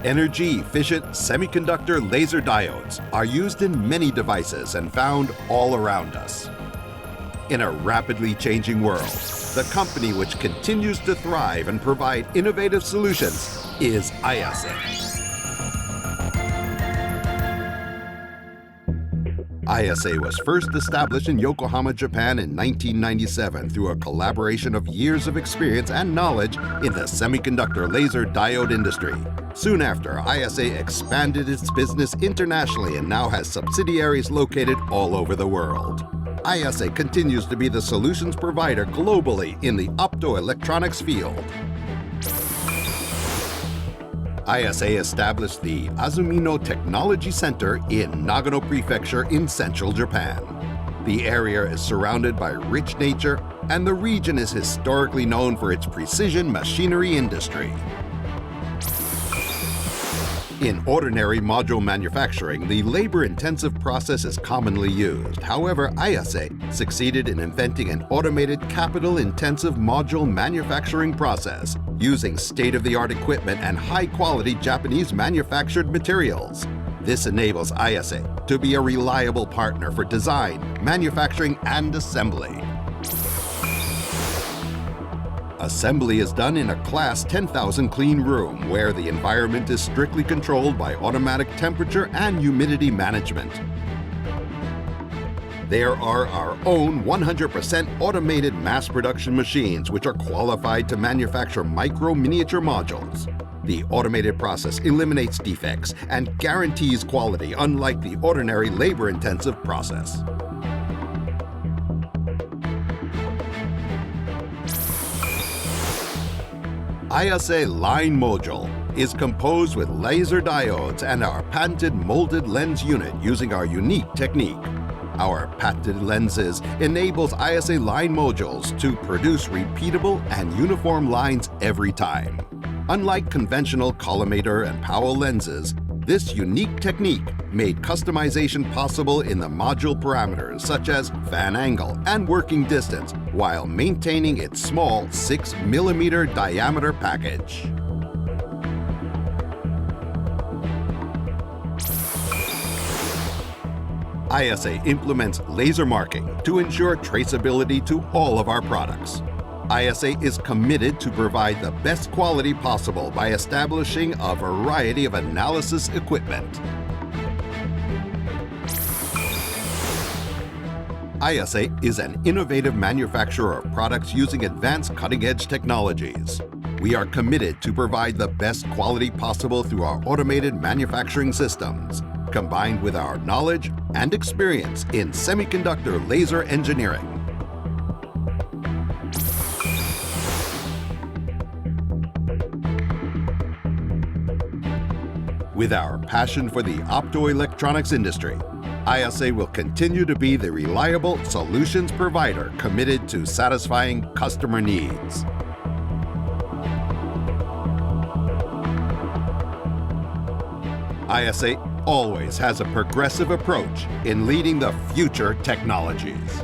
Energy-efficient semiconductor laser diodes are used in many devices and found all around us. In a rapidly changing world, the company which continues to thrive and provide innovative solutions is AYASE. AYASE was first established in Yokohama, Japan in 1997 through a collaboration of years of experience and knowledge in the semiconductor laser diode industry. Soon after, AYASE expanded its business internationally and now has subsidiaries located all over the world. AYASE continues to be the solutions provider globally in the optoelectronics field. AYASE established the Azumino Technology Center in Nagano Prefecture in central Japan. The area is surrounded by rich nature, and the region is historically known for its precision machinery industry. In ordinary module manufacturing, the labor-intensive process is commonly used. However, AYASE succeeded in inventing an automated capital-intensive module manufacturing process using state-of-the-art equipment and high-quality Japanese manufactured materials. This enables AYASE to be a reliable partner for design, manufacturing, and assembly. Assembly is done in a Class 10,000 clean room where the environment is strictly controlled by automatic temperature and humidity management. There are our own 100% automated mass production machines which are qualified to manufacture micro-miniature modules. The automated process eliminates defects and guarantees quality, unlike the ordinary labor-intensive process. AYASE line module is composed with laser diodes and our patented molded lens unit using our unique technique. Our patented lenses enables AYASE line modules to produce repeatable and uniform lines every time. Unlike conventional collimator and Powell lenses, this unique technique made customization possible in the module parameters such as fan angle and working distance while maintaining its small 6mm diameter package. AYASE implements laser marking to ensure traceability to all of our products. AYASE is committed to provide the best quality possible by establishing a variety of analysis equipment. AYASE is an innovative manufacturer of products using advanced cutting-edge technologies. We are committed to provide the best quality possible through our automated manufacturing systems, combined with our knowledge and experience in semiconductor laser engineering. With our passion for the optoelectronics industry, AYASE will continue to be the reliable solutions provider committed to satisfying customer needs. AYASE always has a progressive approach in leading the future technologies.